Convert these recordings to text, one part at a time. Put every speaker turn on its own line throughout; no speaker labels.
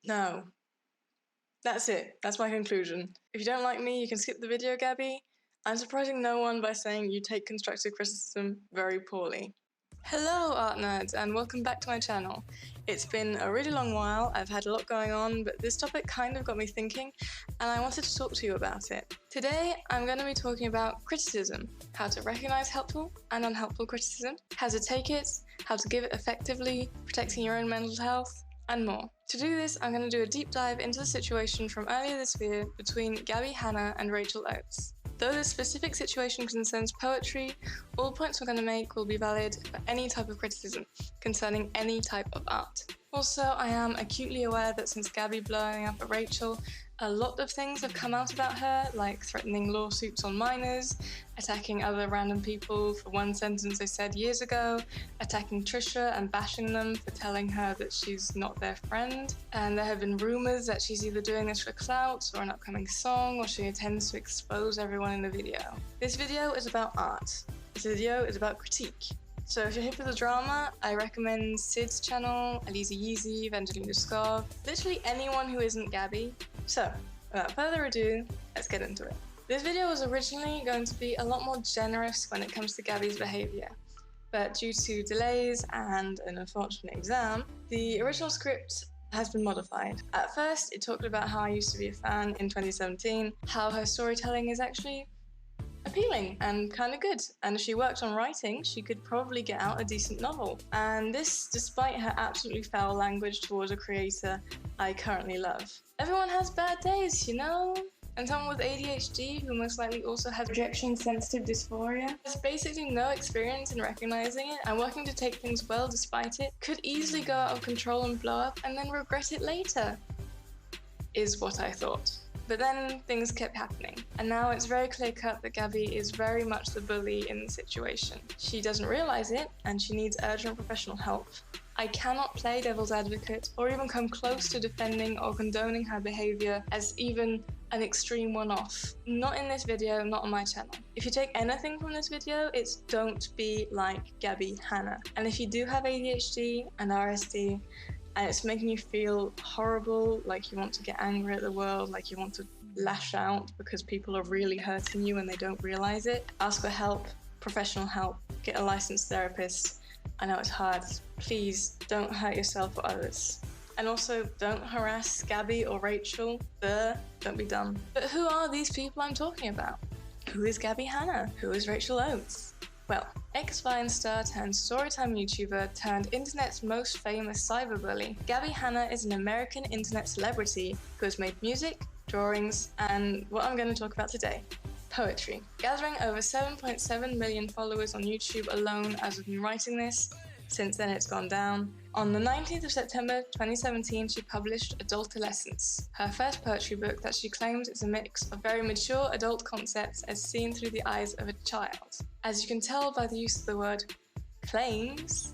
No. That's it. That's my conclusion. If you don't like me, you can skip the video, Gabbie. I'm surprising no one by saying you take constructive criticism very poorly. Hello, art nerds, and welcome back to my channel. It's been a really long while, I've had a lot going on, but this topic kind of got me thinking, and I wanted to talk to you about it. Today, I'm going to be talking about criticism, how to recognize helpful and unhelpful criticism, how to take it, how to give it effectively, protecting your own mental health, and more. To do this, I'm going to do a deep dive into the situation from earlier this year between Gabbie Hanna and Rachel Oates. Though this specific situation concerns poetry, all points we're going to make will be valid for any type of criticism concerning any type of art. Also, I am acutely aware that since Gabbie blowing up at Rachel, a lot of things have come out about her, like threatening lawsuits on minors, attacking other random people for one sentence they said years ago, attacking Trisha and bashing them for telling her that she's not their friend, and there have been rumours that she's either doing this for clout or an upcoming song, or she intends to expose everyone in the video. This video is about art. This video is about critique. So if you're here for the drama, I recommend Sid's channel, Aliza Yeezy, Evangelina Scott, literally anyone who isn't Gabbie. So, without further ado, let's get into it. This video was originally going to be a lot more generous when it comes to Gabbie's behaviour, but due to delays and an unfortunate exam, the original script has been modified. At first, it talked about how I used to be a fan in 2017, how her storytelling is actually appealing and kind of good, and if she worked on writing, she could probably get out a decent novel. And this despite her absolutely foul language towards a creator I currently love. Everyone has bad days, you know? And someone with ADHD, who most likely also has rejection-sensitive dysphoria, has basically no experience in recognizing it and working to take things well despite it, could easily go out of control and blow up and then regret it later, is what I thought. But then things kept happening, and now it's very clear-cut that Gabbie is very much the bully in the situation. She doesn't realize it, and she needs urgent professional help. I cannot play devil's advocate or even come close to defending or condoning her behavior as even an extreme one-off. Not in this video, not on my channel. If you take anything from this video, it's don't be like Gabbie Hanna. And if you do have ADHD and RSD, and it's making you feel horrible, like you want to get angry at the world, like you want to lash out because people are really hurting you and they don't realize it, ask for help, professional help, get a licensed therapist. I know it's hard. Please don't hurt yourself or others. And also, don't harass Gabbie or Rachel. Don't be dumb. But who are these people I'm talking about? Who is Gabbie Hanna? Who is Rachel Oates? Well, ex-Vine star turned storytime YouTuber turned internet's most famous cyberbully, Gabbie Hanna is an American internet celebrity who has made music, drawings, and what I'm going to talk about today, poetry. Gathering over 7.7 million followers on YouTube alone as of me writing this. Since then it's gone down. On the 19th of September 2017, she published Adultolescence, her first poetry book that she claims is a mix of very mature adult concepts as seen through the eyes of a child. As you can tell by the use of the word claims,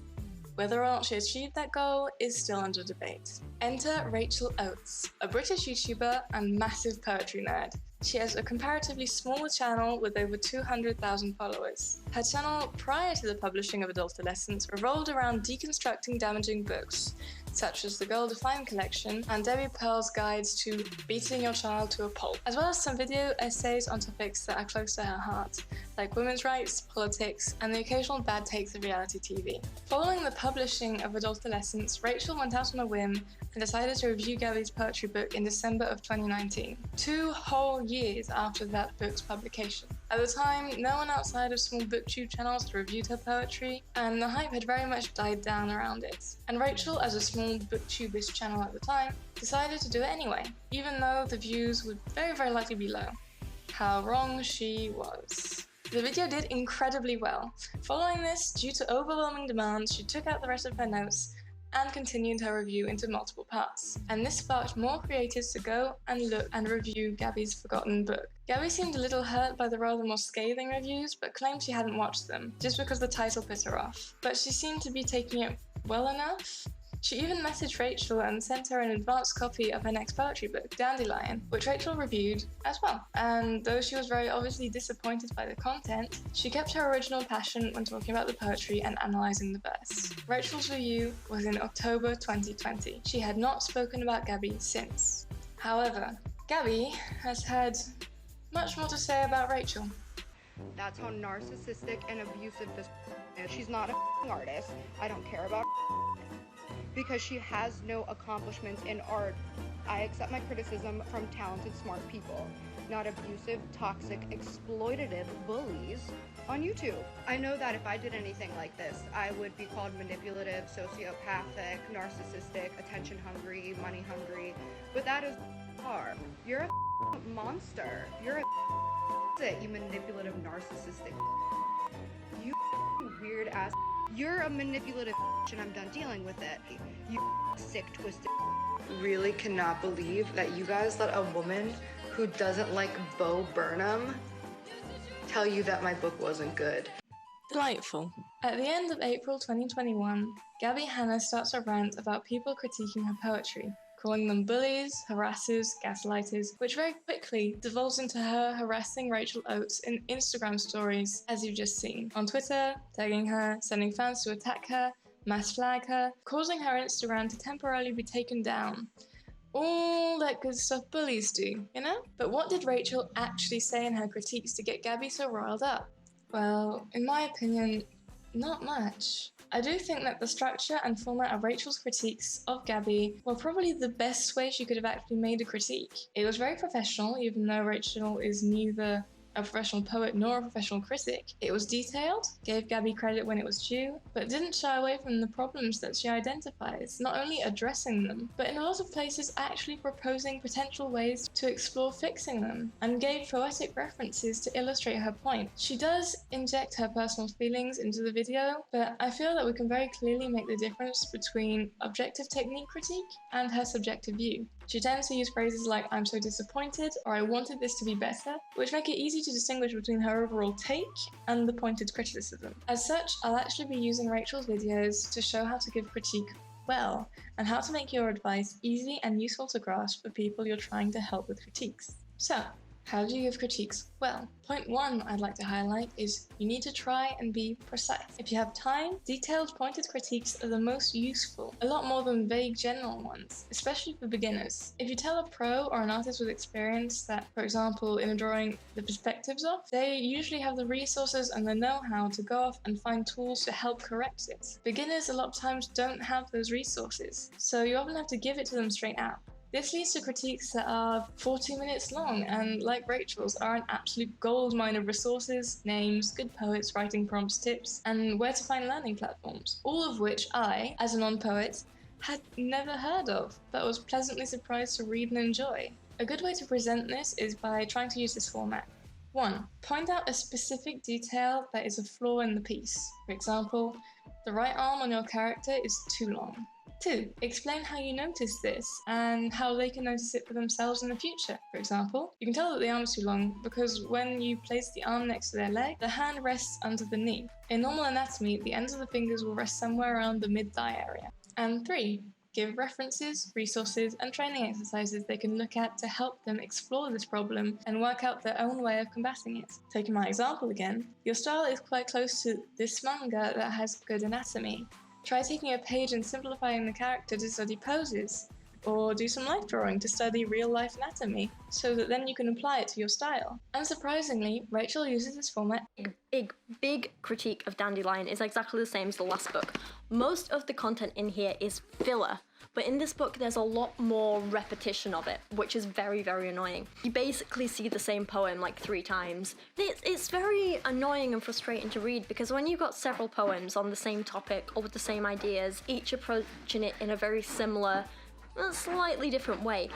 whether or not she achieved that goal is still under debate. Enter Rachel Oates, a British YouTuber and massive poetry nerd. She has a comparatively small channel with over 200,000 followers. Her channel, prior to the publishing of Adultolescence, revolved around deconstructing damaging books, such as the Girl Defined collection and Debbie Pearl's guides to beating your child to a pulp, as well as some video essays on topics that are close to her heart, like women's rights, politics, and the occasional bad takes of reality TV. Following the publishing of Adultolescence, Rachel went out on a whim and decided to review Gabbie's poetry book in December of 2019, 2 whole years after that book's publication. At the time, no one outside of small booktube channels had reviewed her poetry, and the hype had very much died down around it. And Rachel, as a small booktubish channel at the time, decided to do it anyway, even though the views would very likely be low. How wrong she was. The video did incredibly well. Following this, due to overwhelming demand, she took out the rest of her notes and continued her review into multiple parts. And this sparked more creators to go and look and review Gabbie's forgotten book. Gabbie seemed a little hurt by the rather more scathing reviews, but claimed she hadn't watched them, just because the title pissed her off. But she seemed to be taking it well enough. She even messaged Rachel and sent her an advanced copy of her next poetry book, Dandelion, which Rachel reviewed as well. And though she was very obviously disappointed by the content, she kept her original passion when talking about the poetry and analysing the verse. Rachel's review was in October 2020. She had not spoken about Gabbie since. However, Gabbie has had much more to say about Rachel.
That's how narcissistic and abusive this is. She's not a artist. I don't care about because she has no accomplishments in art. I accept my criticism from talented, smart people, not abusive, toxic, exploitative bullies on YouTube. I know that if I did anything like this, I would be called manipulative, sociopathic, narcissistic, attention hungry, money hungry, but that is far. You're a monster. You're a you manipulative, narcissistic, you weird ass. You're a manipulative and I'm done dealing with it. You sick, twisted. Really cannot believe that you guys let a woman who doesn't like Bo Burnham tell you that my book wasn't good.
Delightful. At the end of April 2021, Gabbie Hanna starts a rant about people critiquing her poetry, calling them bullies, harassers, gaslighters, which very quickly devolves into her harassing Rachel Oates in Instagram stories, as you've just seen. On Twitter, tagging her, sending fans to attack her, mass flag her, causing her Instagram to temporarily be taken down. All that good stuff bullies do, you know? But what did Rachel actually say in her critiques to get Gabbie so riled up? Well, in my opinion, not much. I do think that the structure and format of Rachel's critiques of Gabbie were probably the best way she could have actually made a critique. It was very professional, even though Rachel is neither a professional poet nor a professional critic. It was detailed, gave Gabbie credit when it was due, but didn't shy away from the problems that she identifies, not only addressing them, but in a lot of places actually proposing potential ways to explore fixing them, and gave poetic references to illustrate her point. She does inject her personal feelings into the video, but I feel that we can very clearly make the difference between objective technique critique and her subjective view. She tends to use phrases like "I'm so disappointed" or "I wanted this to be better," which make it easy to distinguish between her overall take and the pointed criticism. As such, I'll actually be using Rachel's videos to show how to give critique well, and how to make your advice easy and useful to grasp for people you're trying to help with critiques. So, how do you give critiques well? Point 1 I'd like to highlight is you need to try and be precise. If you have time, detailed pointed critiques are the most useful, a lot more than vague general ones, especially for beginners. If you tell a pro or an artist with experience that, for example, in a drawing the perspective's off, they usually have the resources and the know-how to go off and find tools to help correct it. Beginners a lot of times don't have those resources, so you often have to give it to them straight out. This leads to critiques that are 40 minutes long and, like Rachel's, are an absolute goldmine of resources, names, good poets, writing prompts, tips, and where to find learning platforms, all of which I, as a non-poet, had never heard of, but was pleasantly surprised to read and enjoy. A good way to present this is by trying to use this format. 1. Point out a specific detail that is a flaw in the piece. For example, the right arm on your character is too long. 2. Explain how you noticed this and how they can notice it for themselves in the future. For example, you can tell that the arm is too long because when you place the arm next to their leg, the hand rests under the knee. In normal anatomy, the ends of the fingers will rest somewhere around the mid-thigh area. And 3. Give references, resources, and training exercises they can look at to help them explore this problem and work out their own way of combating it. Taking my example again, your style is quite close to this manga that has good anatomy. Try taking a page and simplifying the character to study poses, or do some life drawing to study real-life anatomy, so that then you can apply it to your style. Unsurprisingly, Rachel uses this format.
Big critique of Dandelion is exactly the same as the last book. Most of the content in here is filler, but in this book there's a lot more repetition of it, which is very, very annoying. You basically see the same poem like 3 times. It's very annoying and frustrating to read because when you've got several poems on the same topic or with the same ideas, each approaching it in a very similar, slightly different way,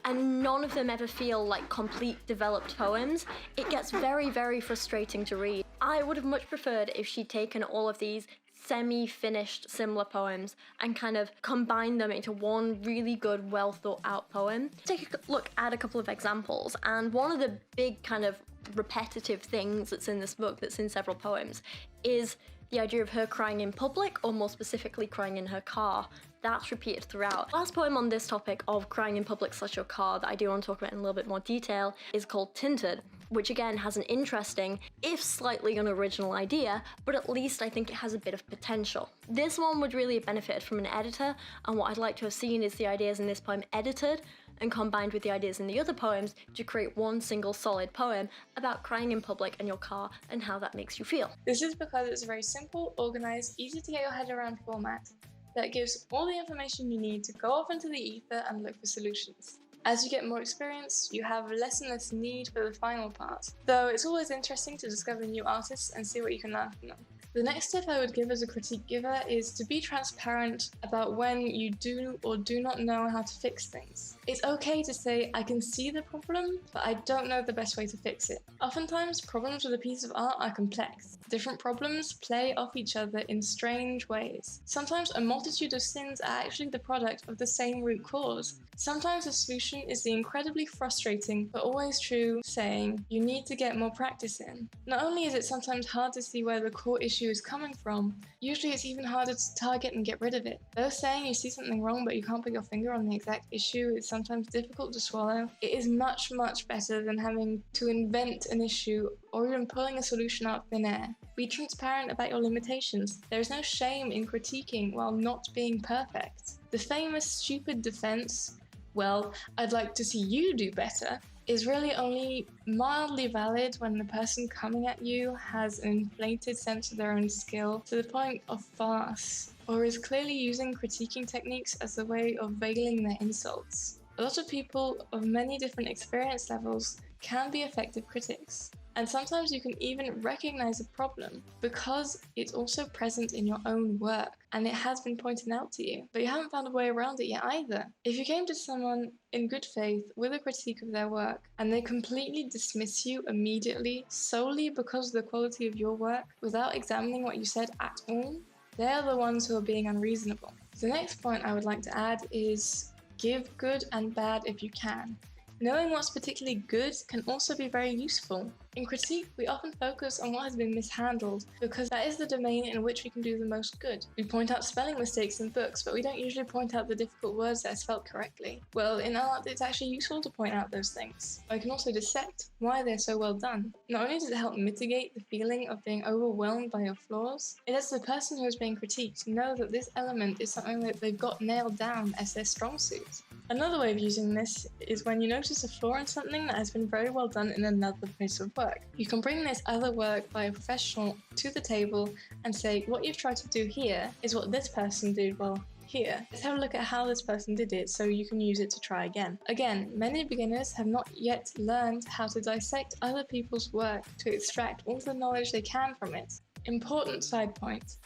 and none of them ever feel like complete developed poems, it gets very, very frustrating to read. I would have much preferred if she'd taken all of these semi-finished similar poems and kind of combined them into one really good, well thought out poem. Take a look at a couple of examples, and one of the big kind of repetitive things that's in this book, that's in several poems, is the idea of her crying in public, or more specifically crying in her car. that's repeated throughout. The last poem on this topic of crying in public / your car that I do want to talk about in a little bit more detail is called Tinted, which again has an interesting, if slightly unoriginal idea, but at least I think it has a bit of potential. This one would really have benefited from an editor, and what I'd like to have seen is the ideas in this poem edited and combined with the ideas in the other poems to create one single solid poem about crying in public and your car and how that makes you feel.
This is because it's a very simple, organised, easy to get your head around format that gives all the information you need to go off into the ether and look for solutions. As you get more experience, you have less and less need for the final part, though it's always interesting to discover new artists and see what you can learn from them. The next tip I would give as a critique giver is to be transparent about when you do or do not know how to fix things. It's okay to say, I can see the problem, but I don't know the best way to fix it. Oftentimes, problems with a piece of art are complex. Different problems play off each other in strange ways. Sometimes a multitude of sins are actually the product of the same root cause. Sometimes the solution is the incredibly frustrating, but always true saying, you need to get more practice in. Not only is it sometimes hard to see where the core issue is coming from, usually it's even harder to target and get rid of it. Though saying you see something wrong but you can't put your finger on the exact issue is sometimes difficult to swallow, it is much, much better than having to invent an issue or even pulling a solution out of thin air. Be transparent about your limitations. There is no shame in critiquing while not being perfect. The famous stupid defense, well, I'd like to see you do better, is really only mildly valid when the person coming at you has an inflated sense of their own skill to the point of farce, or is clearly using critiquing techniques as a way of veiling their insults. A lot of people of many different experience levels can be effective critics. And sometimes you can even recognize a problem because it's also present in your own work and it has been pointed out to you, but you haven't found a way around it yet either. If you came to someone in good faith with a critique of their work and they completely dismiss you immediately solely because of the quality of your work without examining what you said at all, they're the ones who are being unreasonable. The next point I would like to add is give good and bad if you can. Knowing what's particularly good can also be very useful. In critique, we often focus on what has been mishandled because that is the domain in which we can do the most good. We point out spelling mistakes in books, but we don't usually point out the difficult words that are spelled correctly. Well, in art, it's actually useful to point out those things. I can also dissect why they're so well done. Not only does it help mitigate the feeling of being overwhelmed by your flaws, it lets the person who is being critiqued know that this element is something that they've got nailed down as their strong suit. Another way of using this is when you notice a flaw in something that has been very well done in another piece of work. You can bring this other work by a professional to the table and say, what you've tried to do here is what this person did well here. Let's have a look at how this person did it so you can use it to try again. Again, many beginners have not yet learned how to dissect other people's work to extract all the knowledge they can from it. Important side point.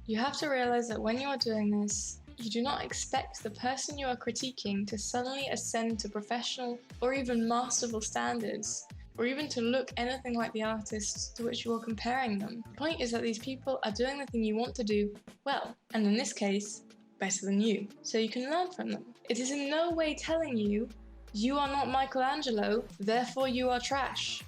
You have to realize that when you are doing this, you do not expect the person you are critiquing to suddenly ascend to professional or even masterful standards, or even to look anything like the artists to which you are comparing them. The point is that these people are doing the thing you want to do well, and in this case, better than you, so you can learn from them. It is in no way telling you, you are not Michelangelo, therefore you are trash.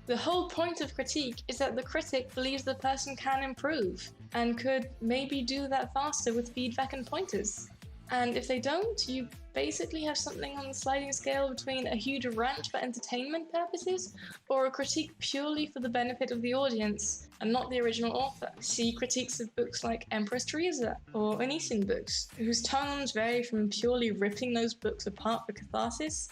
The whole point of critique is that the critic believes the person can improve and could maybe do that faster with feedback and pointers. And if they don't, you basically have something on the sliding scale between a huge rant for entertainment purposes or a critique purely for the benefit of the audience and not the original author. See critiques of books like Empress Teresa or Onision books, whose tones vary from purely ripping those books apart for catharsis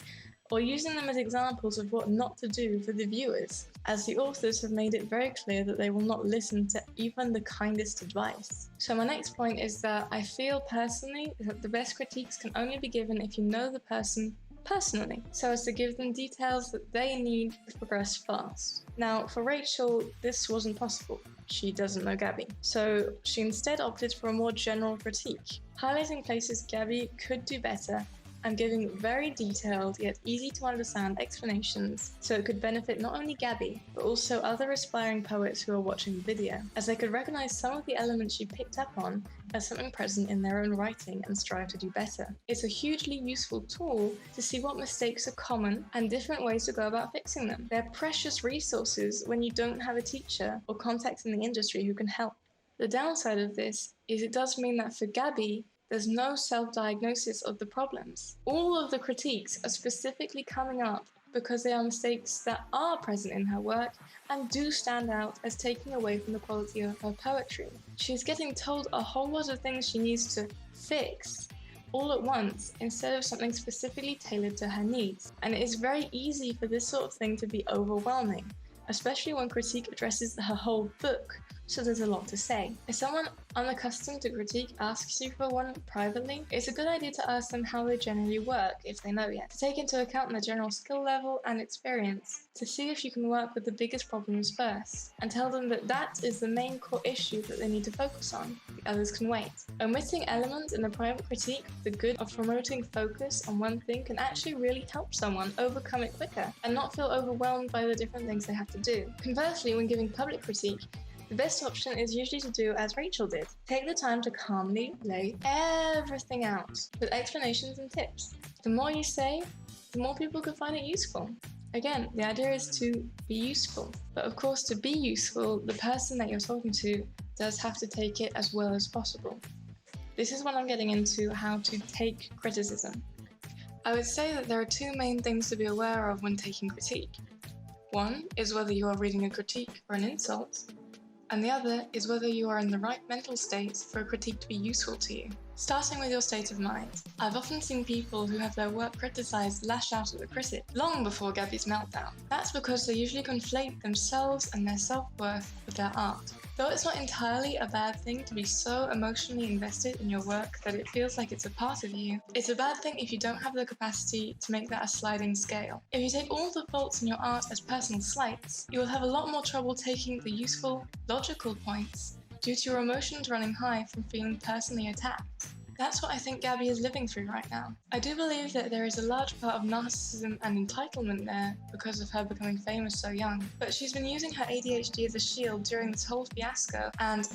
or using them as examples of what not to do for the viewers, as the authors have made it very clear that they will not listen to even the kindest advice. So my next point is that I feel personally that the best critiques can only be given if you know the person personally, so as to give them details that they need to progress fast. Now, for Rachel, this wasn't possible. She doesn't know Gabbie, so she instead opted for a more general critique, highlighting places Gabbie could do better and giving very detailed yet easy to understand explanations so it could benefit not only Gabbie, but also other aspiring poets who are watching the video, as they could recognize some of the elements she picked up on as something present in their own writing and strive to do better. It's a hugely useful tool to see what mistakes are common and different ways to go about fixing them. They're precious resources when you don't have a teacher or contacts in the industry who can help. The downside of this is it does mean that for Gabbie, There's no self-diagnosis of the problems. All of the critiques are specifically coming up because they are mistakes that are present in her work and do stand out as taking away from the quality of her poetry. She's getting told a whole lot of things she needs to fix all at once instead of something specifically tailored to her needs. And it is very easy for this sort of thing to be overwhelming, especially when critique addresses her whole book, so there's a lot to say. If someone unaccustomed to critique asks you for one privately, it's a good idea to ask them how they generally work, if they know yet, to take into account their general skill level and experience, to see if you can work with the biggest problems first, and tell them that that is the main core issue that they need to focus on. The others can wait. Omitting elements in a private critique for the good of promoting focus on one thing can actually really help someone overcome it quicker and not feel overwhelmed by the different things they have to do. Conversely, when giving public critique, the best option is usually to do as Rachel did. Take the time to calmly lay everything out with explanations and tips. The more you say, the more people can find it useful. Again, the idea is to be useful. But of course, to be useful, the person that you're talking to does have to take it as well as possible. This is when I'm getting into how to take criticism. I would say that there are two main things to be aware of when taking critique. One is whether you are reading a critique or an insult, and the other is whether you are in the right mental state for a critique to be useful to you. Starting with your state of mind, I've often seen people who have their work criticised lash out at the critic long before Gabbie's meltdown. That's because they usually conflate themselves and their self-worth with their art. Though it's not entirely a bad thing to be so emotionally invested in your work that it feels like it's a part of you, it's a bad thing if you don't have the capacity to make that a sliding scale. If you take all the faults in your art as personal slights, you will have a lot more trouble taking the useful, logical points due to your emotions running high from feeling personally attacked. That's what I think Gabbie is living through right now. I do believe that there is a large part of narcissism and entitlement there because of her becoming famous so young, but she's been using her ADHD as a shield during this whole fiasco, and,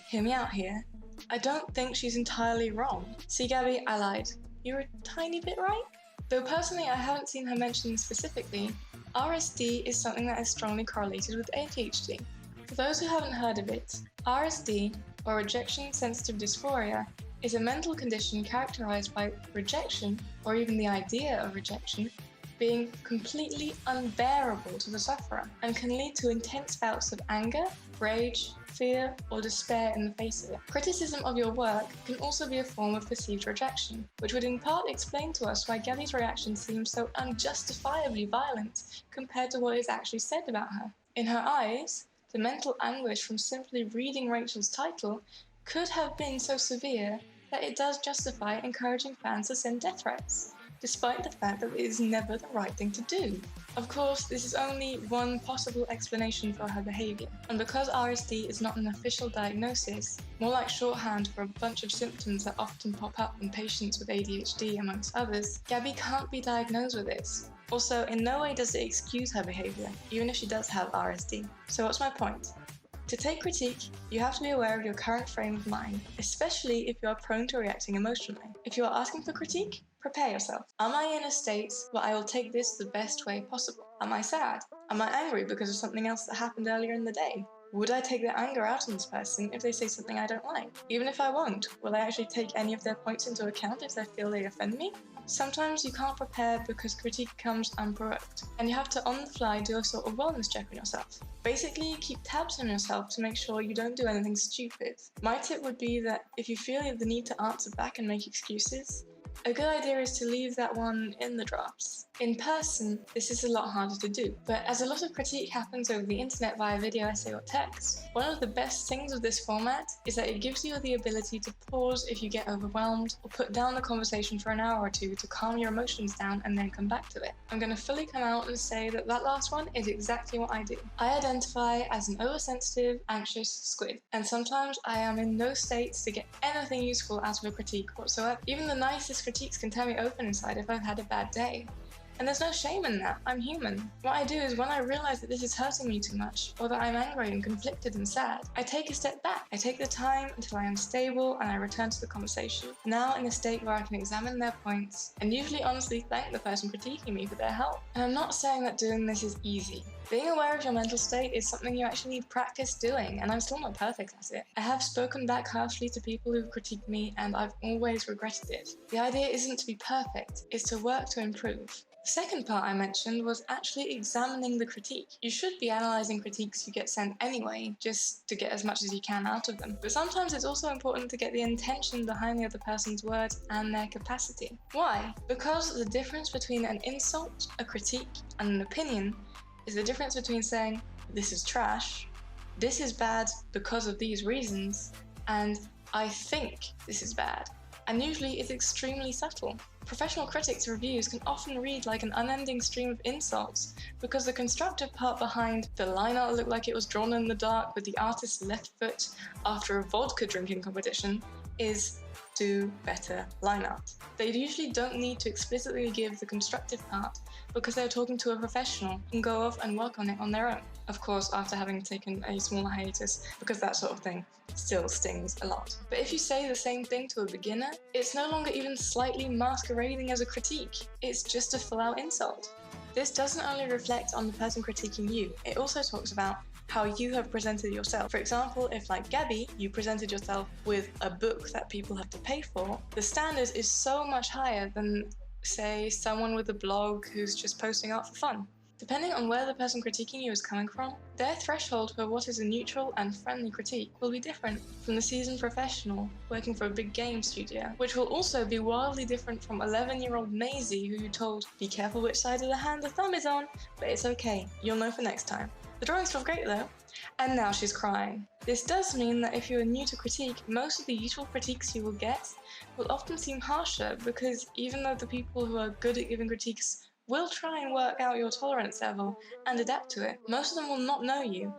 hear me out here, I don't think she's entirely wrong. See Gabbie, I lied. You're a tiny bit right? Though personally I haven't seen her mentioned specifically, RSD is something that is strongly correlated with ADHD. For those who haven't heard of it, RSD, or rejection sensitive dysphoria, is a mental condition characterized by rejection, or even the idea of rejection, being completely unbearable to the sufferer, and can lead to intense bouts of anger, rage, fear, or despair in the face of it. Criticism of your work can also be a form of perceived rejection, which would in part explain to us why Gabbie's reaction seems so unjustifiably violent compared to what is actually said about her. In her eyes, the mental anguish from simply reading Rachel's title could have been so severe that it does justify encouraging fans to send death threats, despite the fact that it is never the right thing to do. Of course, this is only one possible explanation for her behaviour, and because RSD is not an official diagnosis, more like shorthand for a bunch of symptoms that often pop up in patients with ADHD amongst others, Gabbie can't be diagnosed with this. Also, in no way does it excuse her behaviour, even if she does have RSD. So what's my point? To take critique, you have to be aware of your current frame of mind, especially if you are prone to reacting emotionally. If you are asking for critique, prepare yourself. Am I in a state where I will take this the best way possible? Am I sad? Am I angry because of something else that happened earlier in the day? Would I take their anger out on this person if they say something I don't like? Even if I won't, will I actually take any of their points into account if they feel they offend me? Sometimes you can't prepare because critique comes unprovoked, and you have to on the fly do a sort of wellness check on yourself. Basically, keep tabs on yourself to make sure you don't do anything stupid. My tip would be that if you feel the need to answer back and make excuses, a good idea is to leave that one in the drafts. In person, this is a lot harder to do, but as a lot of critique happens over the internet via video essay or text, one of the best things of this format is that it gives you the ability to pause if you get overwhelmed, or put down the conversation for an hour or two to calm your emotions down and then come back to it. I'm going to fully come out and say that that last one is exactly what I do. I identify as an oversensitive, anxious squid, and sometimes I am in no states to get anything useful out of a critique whatsoever. Even the nicest critiques can tear me open inside if I've had a bad day. And there's no shame in that. I'm human. What I do is when I realize that this is hurting me too much, or that I'm angry and conflicted and sad, I take a step back. I take the time until I am stable and I return to the conversation, now in a state where I can examine their points and usually honestly thank the person critiquing me for their help. And I'm not saying that doing this is easy. Being aware of your mental state is something you actually need practice doing, and I'm still not perfect at it. I have spoken back harshly to people who've critiqued me, and I've always regretted it. The idea isn't to be perfect, it's to work to improve. The second part I mentioned was actually examining the critique. You should be analysing critiques you get sent anyway, just to get as much as you can out of them. But sometimes it's also important to get the intention behind the other person's words and their capacity. Why? Because the difference between an insult, a critique, and an opinion is the difference between saying, this is trash, this is bad because of these reasons, and I think this is bad. And usually it's extremely subtle. Professional critics' reviews can often read like an unending stream of insults because the constructive part behind the line art looked like it was drawn in the dark with the artist's left foot after a vodka drinking competition is do better line art. They usually don't need to explicitly give the constructive part because they're talking to a professional and go off and work on it on their own. Of course, after having taken a small hiatus, because that sort of thing still stings a lot. But if you say the same thing to a beginner, it's no longer even slightly masquerading as a critique. It's just a full-out insult. This doesn't only reflect on the person critiquing you, it also talks about how you have presented yourself. For example, if like Gabbie, you presented yourself with a book that people have to pay for, the standard is so much higher than, say, someone with a blog who's just posting art for fun. Depending on where the person critiquing you is coming from, their threshold for what is a neutral and friendly critique will be different from the seasoned professional working for a big game studio, which will also be wildly different from 11-year-old Maisie who you told, be careful which side of the hand the thumb is on, but it's okay, you'll know for next time. The drawing's still great though. And now she's crying. This does mean that if you are new to critique, most of the useful critiques you will get will often seem harsher because even though the people who are good at giving critiques will try and work out your tolerance level and adapt to it, most of them will not know you,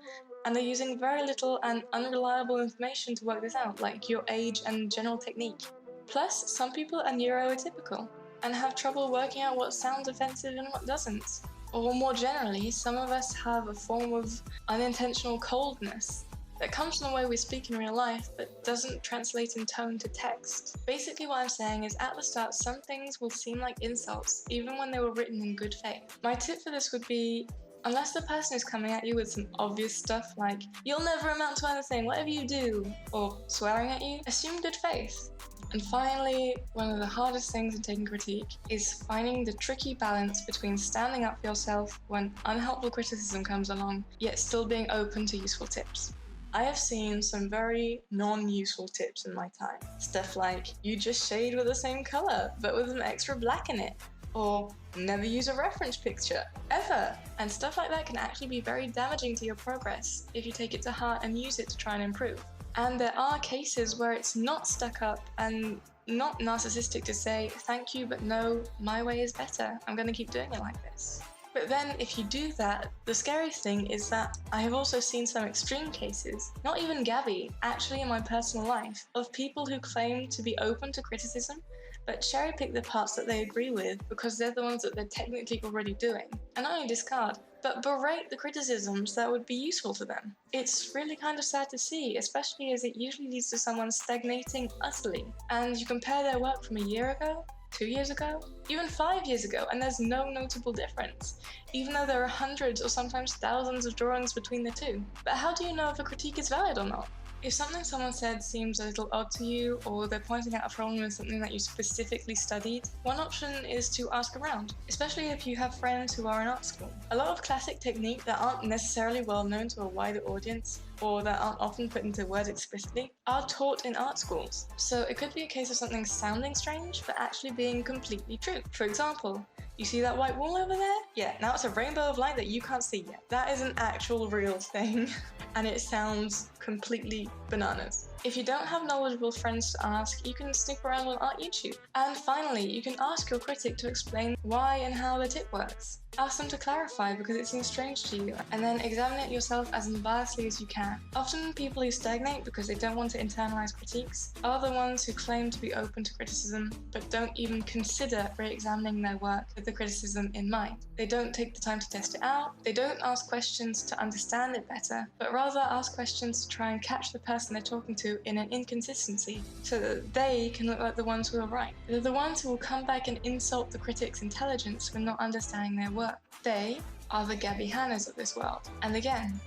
and they're using very little and unreliable information to work this out, like your age and general technique. Plus, some people are neuroatypical and have trouble working out what sounds offensive and what doesn't. Or more generally, some of us have a form of unintentional coldness that comes from the way we speak in real life but doesn't translate in tone to text. Basically what I'm saying is at the start some things will seem like insults even when they were written in good faith. My tip for this would be, unless the person is coming at you with some obvious stuff like, you'll never amount to anything, whatever you do, or swearing at you, assume good faith. And finally, one of the hardest things in taking critique is finding the tricky balance between standing up for yourself when unhelpful criticism comes along, yet still being open to useful tips. I have seen some very non-useful tips in my time. Stuff like, you just shade with the same colour, but with an extra black in it. Or, never use a reference picture, ever. And stuff like that can actually be very damaging to your progress if you take it to heart and use it to try and improve. And there are cases where it's not stuck up and not narcissistic to say, thank you, but no, my way is better. I'm going to keep doing it like this. But then if you do that, the scary thing is that I have also seen some extreme cases, not even Gabbie, actually in my personal life, of people who claim to be open to criticism, but cherry pick the parts that they agree with because they're the ones that they're technically already doing, and not only discard, but berate the criticisms that would be useful to them. It's really kind of sad to see, especially as it usually leads to someone stagnating utterly. And you compare their work from a year ago, 2 years ago, even 5 years ago, and there's no notable difference, even though there are hundreds or sometimes thousands of drawings between the two. But how do you know if a critique is valid or not? If something someone said seems a little odd to you, or they're pointing out a problem in something that you specifically studied, one option is to ask around, especially if you have friends who are in art school. A lot of classic techniques that aren't necessarily well known to a wider audience, or that aren't often put into words explicitly, are taught in art schools. So it could be a case of something sounding strange, but actually being completely true. For example, you see that white wall over there? Yeah, now it's a rainbow of light that you can't see yet. That is an actual real thing, and it sounds completely bananas. If you don't have knowledgeable friends to ask, you can snoop around on art YouTube. And finally, you can ask your critic to explain why and how the tip works. Ask them to clarify because it seems strange to you, and then examine it yourself as unbiasedly as you can. Often people who stagnate because they don't want to internalize critiques are the ones who claim to be open to criticism, but don't even consider re-examining their work with the criticism in mind. They don't take the time to test it out, they don't ask questions to understand it better, but rather ask questions to try and catch the person they're talking to in an inconsistency, so that they can look like the ones who are right. They're the ones who will come back and insult the critic's intelligence for not understanding their work. They are the Gabbie Hannas of this world. And again,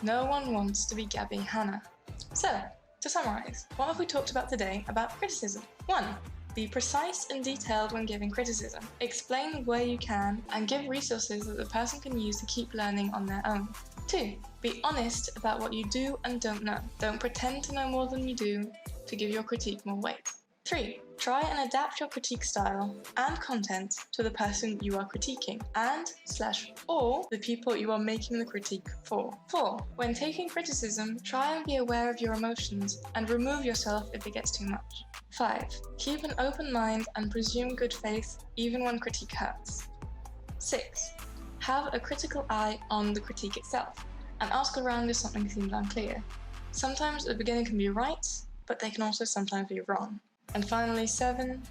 no one wants to be Gabbie Hanna. So, to summarize, what have we talked about today about criticism? 1. Be precise and detailed when giving criticism. Explain where you can and give resources that the person can use to keep learning on their own. 2. Be honest about what you do and don't know. Don't pretend to know more than you do to give your critique more weight. 3. Try and adapt your critique style and content to the person you are critiquing and/or the people you are making the critique for. 4. When taking criticism, try and be aware of your emotions and remove yourself if it gets too much. 5. Keep an open mind and presume good faith even when critique hurts. 6. Have a critical eye on the critique itself and ask around if something seems unclear. Sometimes the beginning can be right, but they can also sometimes be wrong. And finally, 7,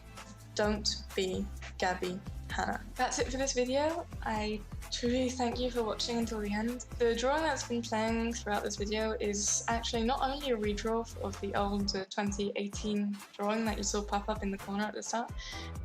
don't be Gabbie Hanna. That's it for this video. I truly thank you for watching until the end. The drawing that's been playing throughout this video is actually not only a redraw of the old 2018 drawing that you saw pop up in the corner at the start,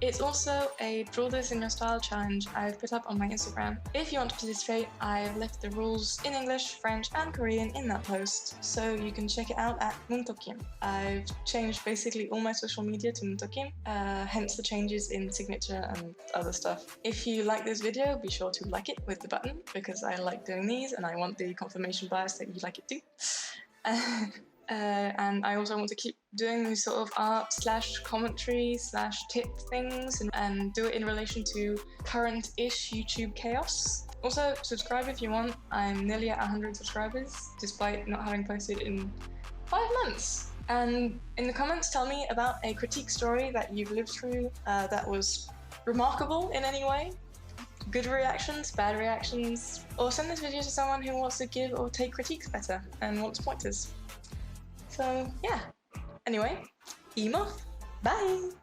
it's also a Draw This in Your Style challenge I've put up on my Instagram. If you want to participate, I've left the rules in English, French and Korean in that post, so you can check it out at Muntokim. I've changed basically all my social media to Muntokim, hence the changes in signature and other stuff. If you like this video, be sure to like it with the button, because I like doing these and I want the confirmation bias that you like it too. And I also want to keep doing these sort of art/commentary/tip things and do it in relation to current-ish YouTube chaos. Also, subscribe if you want. I'm nearly at 100 subscribers, despite not having posted in 5 months. And in the comments, tell me about a critique story that you've lived through that was remarkable in any way. Good reactions, bad reactions, or send this video to someone who wants to give or take critiques better and wants pointers. So yeah, anyway, Emo, bye!